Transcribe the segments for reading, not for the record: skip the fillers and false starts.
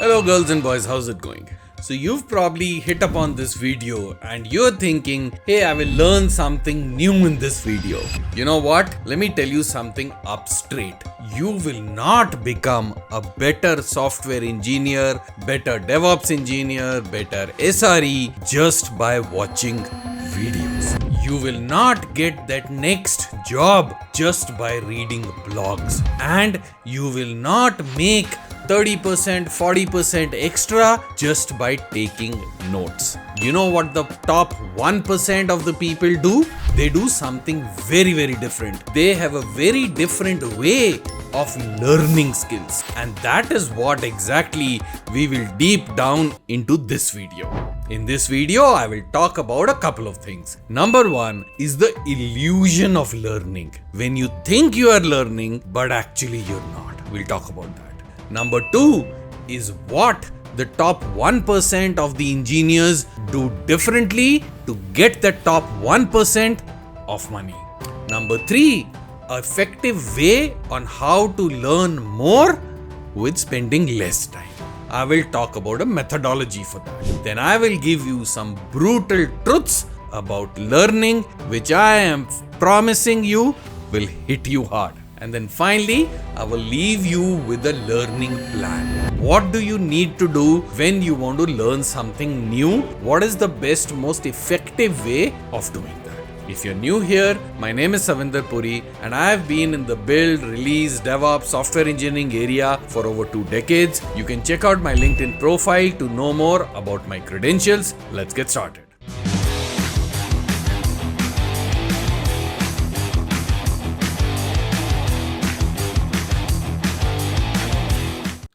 Hello girls and boys, how's it going? So you've probably hit upon this video and you're thinking, hey, I will learn something new in this video. You know what? Let me tell you something up straight. You will not become a better software engineer, better DevOps engineer, better SRE just by watching videos. You will not get that next job just by reading blogs. And you will not make 30%, 40% extra just by taking notes. You know what the top 1% of the people do? They do something very, very different. They have a very different way of learning skills. And that is what exactly we will deep down into this video. In this video, I will talk about a couple of things. Number one is the illusion of learning. When you think you are learning, but actually you're not. We'll talk about that. Number two is what the top 1% of the engineers do differently to get the top 1% of money. Number three, effective way on how to learn more with spending less time. I will talk about a methodology for that. Then I will give you some brutal truths about learning, which I am promising you will hit you hard. And then finally, I will leave you with a learning plan. What do you need to do when you want to learn something new? What is the best, most effective way of doing that? If you're new here, my name is Savinder Puri and I have been in the build, release, DevOps, software engineering area for over 2 decades. You can check out my LinkedIn profile to know more about my credentials. Let's get started.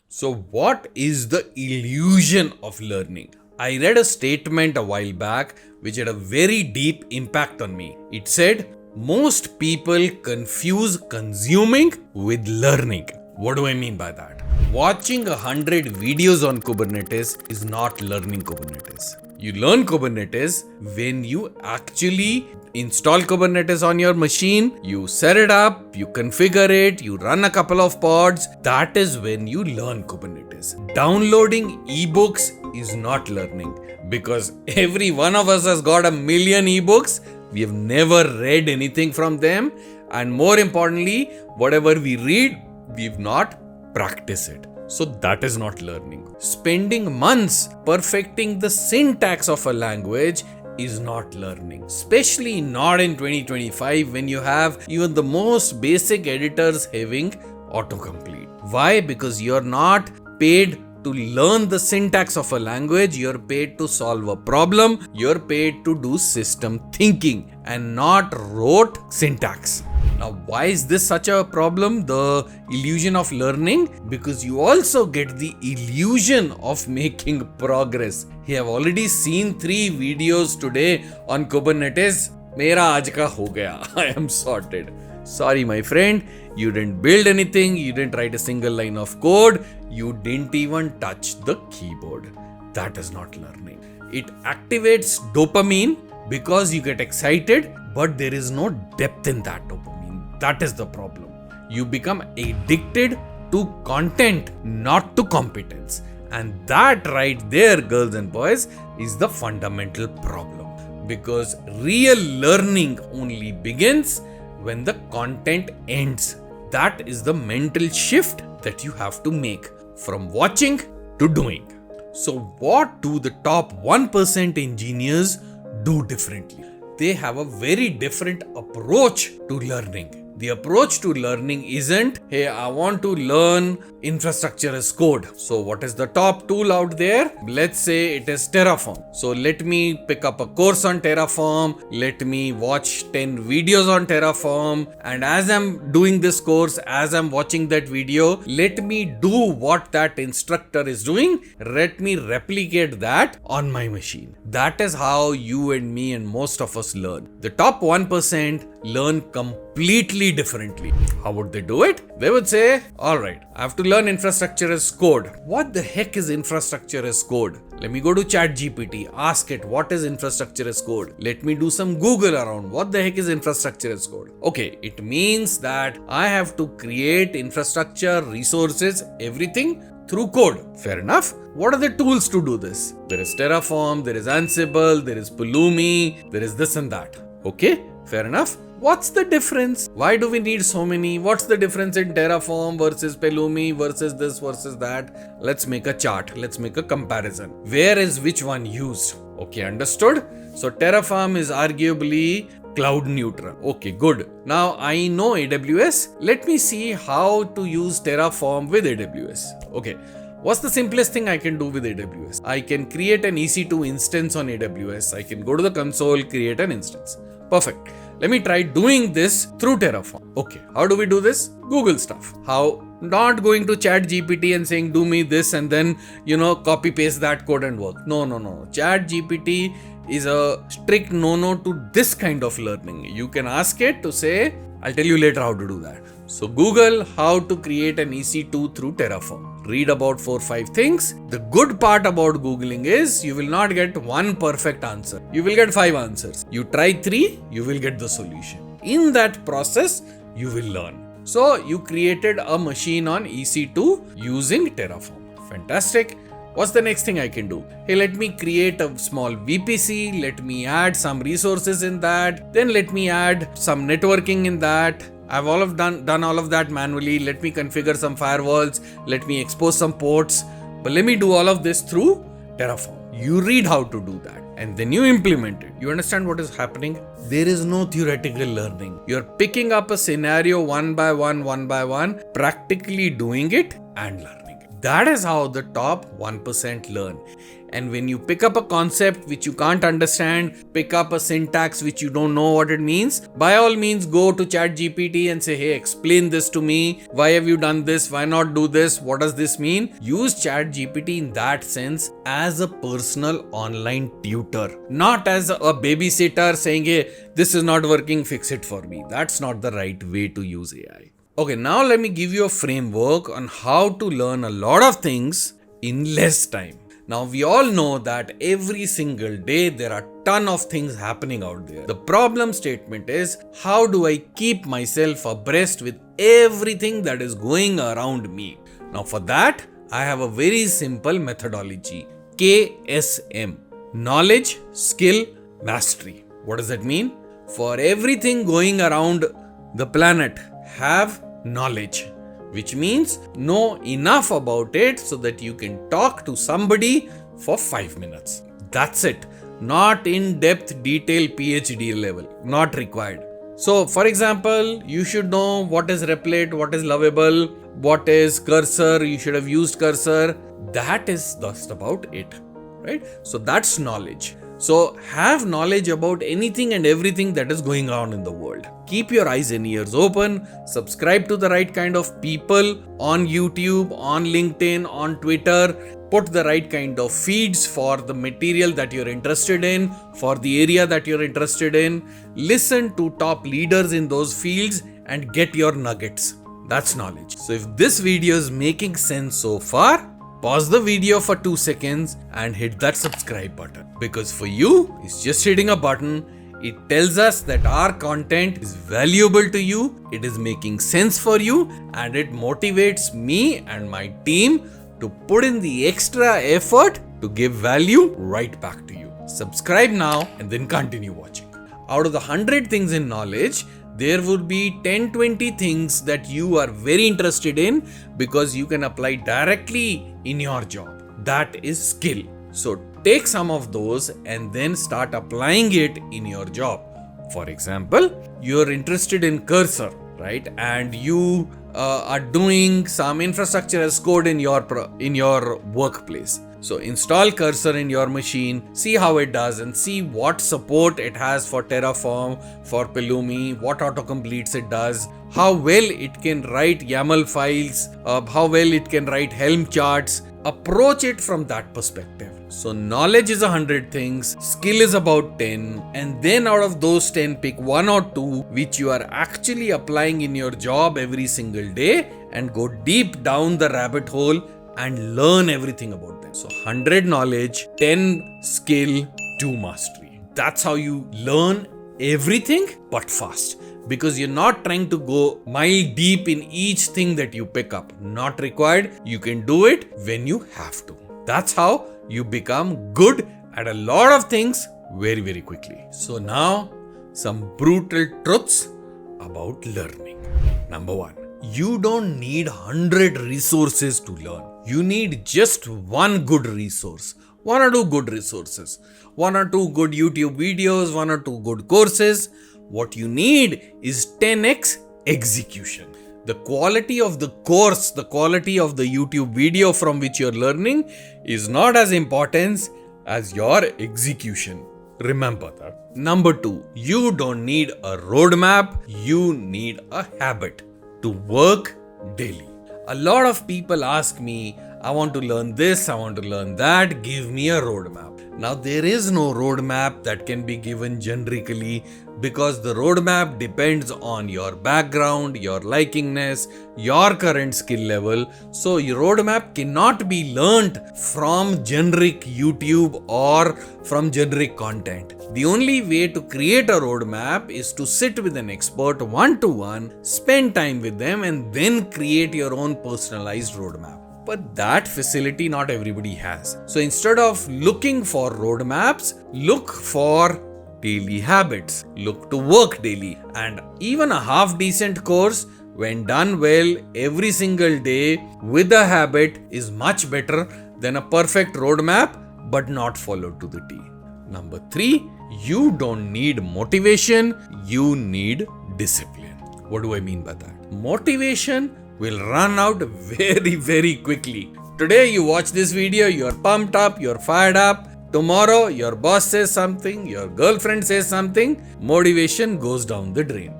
So what is the illusion of learning? I read a statement a while back which had a very deep impact on me. It said, most people confuse consuming with learning. What do I mean by that? Watching 100 videos on Kubernetes is not learning Kubernetes. You learn Kubernetes when you actually install Kubernetes on your machine, you set it up, you configure it, you run a couple of pods. That is when you learn Kubernetes. Downloading ebooks is not learning because every one of us has got a million ebooks. We have never read anything from them. And more importantly, whatever we read, we've not practiced it. So that is not learning. Spending months perfecting the syntax of a language is not learning, especially not in 2025 when you have even the most basic editors having autocomplete. Why? Because you're not paid to learn the syntax of a language, you're paid to solve a problem, you're paid to do system thinking and not rote syntax. Now, why is this such a problem? The illusion of learning? Because you also get the illusion of making progress. You have already seen 3 videos today on Kubernetes. Mera aaj ka ho gaya. I am sorted. Sorry, my friend. You didn't build anything. You didn't write a single line of code. You didn't even touch the keyboard. That is not learning. It activates dopamine because you get excited, but there is no depth in that dopamine. That is the problem. You become addicted to content, not to competence. And that right there, girls and boys, is the fundamental problem. Because real learning only begins when the content ends. That is the mental shift that you have to make from watching to doing. So what do the top 1% engineers do differently? They have a very different approach to learning. The approach to learning isn't, hey, I want to learn infrastructure as code. So what is the top tool out there? Let's say it is Terraform. So let me pick up a course on Terraform. Let me watch 10 videos on Terraform. And as I'm doing this course, as I'm watching that video, let me do what that instructor is doing. Let me replicate that on my machine. That is how you and me and most of us learn. The top 1% learn completely differently. How would they do it? They would say, alright, I have to learn infrastructure as code. What the heck is infrastructure as code? Let me go to ChatGPT, ask it what is infrastructure as code. Let me do some Google around. What the heck is infrastructure as code? Okay, it means that I have to create infrastructure, resources, everything through code. Fair enough. What are the tools to do this? There is Terraform, there is Ansible, there is Pulumi, there is this and that. Okay, fair enough. What's the difference? Why do we need so many? What's the difference in Terraform versus Pulumi versus this versus that? Let's make a chart. Let's make a comparison. Where is which one used? Okay, understood? So Terraform is arguably cloud neutral. Okay, good. Now I know AWS. Let me see how to use Terraform with AWS. Okay. What's the simplest thing I can do with AWS? I can create an EC2 instance on AWS. I can go to the console, create an instance. Perfect. Let me try doing this through Terraform. Okay, how do we do this? Google stuff. How? Not going to ChatGPT and saying, do me this and then, copy paste that code and work. No. ChatGPT is a strict no to this kind of learning. You can ask it to say, I'll tell you later how to do that. So Google how to create an EC2 through Terraform. Read about 4-5 things. The good part about Googling is you will not get one perfect answer. You will get 5 answers. You try 3, you will get the solution. In that process, you will learn. So you created a machine on EC2 using Terraform. Fantastic. What's the next thing I can do? Hey, let me create a small VPC. Let me add some resources in that. Then let me add some networking in that. I've done all of that manually. Let me configure some firewalls. Let me expose some ports. But let me do all of this through Terraform. You read how to do that and then you implement it. You understand what is happening? There is no theoretical learning. You're picking up a scenario one by one, practically doing it and learning. That is how the top 1% learn. And when you pick up a concept which you can't understand, pick up a syntax which you don't know what it means, by all means go to ChatGPT and say, hey, explain this to me. Why have you done this? Why not do this? What does this mean? Use ChatGPT in that sense as a personal online tutor, not as a babysitter saying, hey, this is not working, fix it for me. That's not the right way to use AI. Okay, now let me give you a framework on how to learn a lot of things in less time. Now, we all know that every single day there are a ton of things happening out there. The problem statement is, how do I keep myself abreast with everything that is going around me? Now, for that, I have a very simple methodology. KSM. Knowledge, Skill, Mastery. What does that mean? For everything going around the planet, have knowledge, which means know enough about it so that you can talk to somebody for 5 minutes. That's it. Not in-depth detail PhD level. Not required. So, for example, you should know what is Replit, what is Lovable, what is Cursor. You should have used Cursor. That is just about it, right? So that's knowledge. So have knowledge about anything and everything that is going on in the world. Keep your eyes and ears open. Subscribe to the right kind of people on YouTube, on LinkedIn, on Twitter. Put the right kind of feeds for the material that you're interested in, for the area that you're interested in. Listen to top leaders in those fields and get your nuggets. That's knowledge. So if this video is making sense so far, pause the video for 2 seconds and hit that subscribe button. Because for you, it's just hitting a button. It tells us that our content is valuable to you, it is making sense for you, and it motivates me and my team to put in the extra effort to give value right back to you. Subscribe now and then continue watching. Out of the 100 things in knowledge, there would be 10-20 things that you are very interested in because you can apply directly in your job. That is skill. So take some of those and then start applying it in your job. For example, you're interested in Cursor, right? And you are doing some infrastructure as code in your workplace. So install Cursor in your machine, see how it does and see what support it has for Terraform, for Pulumi, what autocompletes it does, how well it can write YAML files, how well it can write Helm charts. Approach it from that perspective. So knowledge is 100 things, skill is about 10, and then out of those 10, pick 1 or 2 which you are actually applying in your job every single day and go deep down the rabbit hole and learn everything about them. So 100 knowledge, 10 skill, 2 mastery. That's how you learn everything but fast. because you're not trying to go mile deep in each thing that you pick up. Not required. You can do it when you have to. That's how you become good at a lot of things very, very quickly. So now, some brutal truths about learning. Number one, you don't need 100 resources to learn. You need just one good resource. One or two good resources. One or two good YouTube videos. One or two good courses. What you need is 10x execution. The quality of the course, the quality of the YouTube video from which you're learning is not as important as your execution. Remember that. Number two, you don't need a roadmap. You need a habit to work daily. A lot of people ask me, I want to learn this, I want to learn that, give me a roadmap. Now, there is no roadmap that can be given generically because the roadmap depends on your background, your likingness, your current skill level. So, your roadmap cannot be learnt from generic YouTube or from generic content. The only way to create a roadmap is to sit with an expert one-to-one, spend time with them, and then create your own personalized roadmap. But that facility not everybody has. So instead of looking for roadmaps, look for daily habits. Look to work daily. And even a half decent course, when done well every single day with a habit, is much better than a perfect roadmap but not followed to the T. Number three, you don't need motivation, you need discipline. What do I mean by that? Motivation will run out very, very quickly. Today you watch this video, you're pumped up, you're fired up. Tomorrow your boss says something, your girlfriend says something, motivation goes down the drain.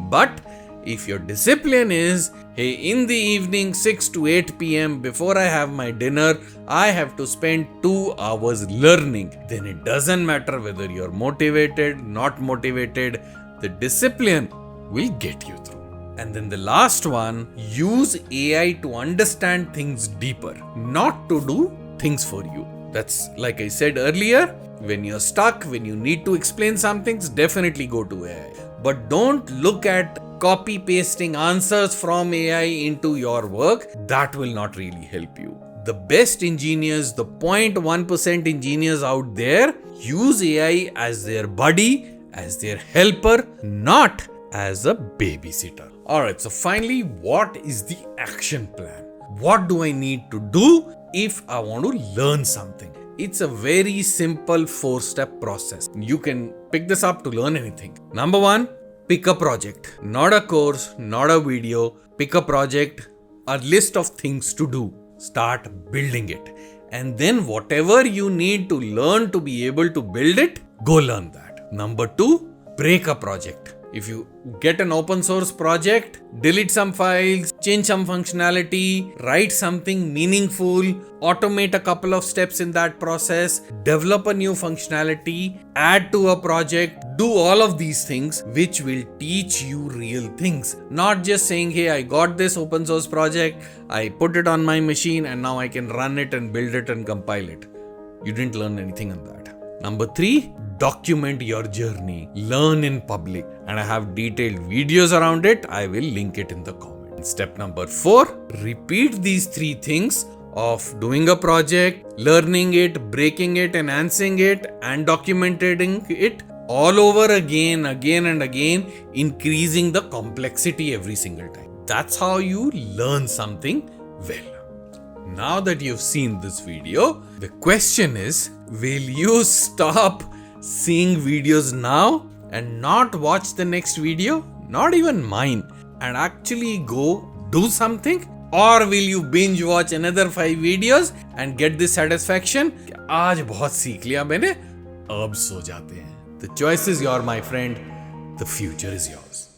But if your discipline is, hey, in the evening 6 to 8 p.m. before I have my dinner, I have to spend 2 hours learning, then it doesn't matter whether you're motivated, not motivated, the discipline will get you through. And then the last one, use AI to understand things deeper, not to do things for you. That's like I said earlier, when you're stuck, when you need to explain some things, definitely go to AI. But don't look at copy pasting answers from AI into your work. That will not really help you. The best engineers, the 0.1% engineers out there, use AI as their buddy, as their helper, not as a babysitter. Alright, so finally, what is the action plan? What do I need to do if I want to learn something? It's a very simple 4-step process. You can pick this up to learn anything. Number one, pick a project. Not a course, not a video. Pick a project, a list of things to do. Start building it. And then whatever you need to learn to be able to build it, go learn that. Number two, break a project. If you get an open source project, delete some files, change some functionality, write something meaningful, automate a couple of steps in that process, develop a new functionality, add to a project, do all of these things which will teach you real things. Not just saying, hey, I got this open source project, I put it on my machine and now I can run it and build it and compile it. You didn't learn anything on that. Number three, document your journey. Learn in public. And I have detailed videos around it. I will link it in the comments. Step number 4, repeat these 3 things of doing a project, learning it, breaking it, enhancing it, and documenting it all over again and again, increasing the complexity every single time. That's how you learn something well. Now that you've seen this video, the question is, will you stop seeing videos now and not watch the next video, not even mine, and actually go do something? Or will you binge watch another 5 videos and get this satisfaction? आज बहुत सीख लिया मैंने, अब सो जाते हैं. The choice is yours, my friend. The future is yours.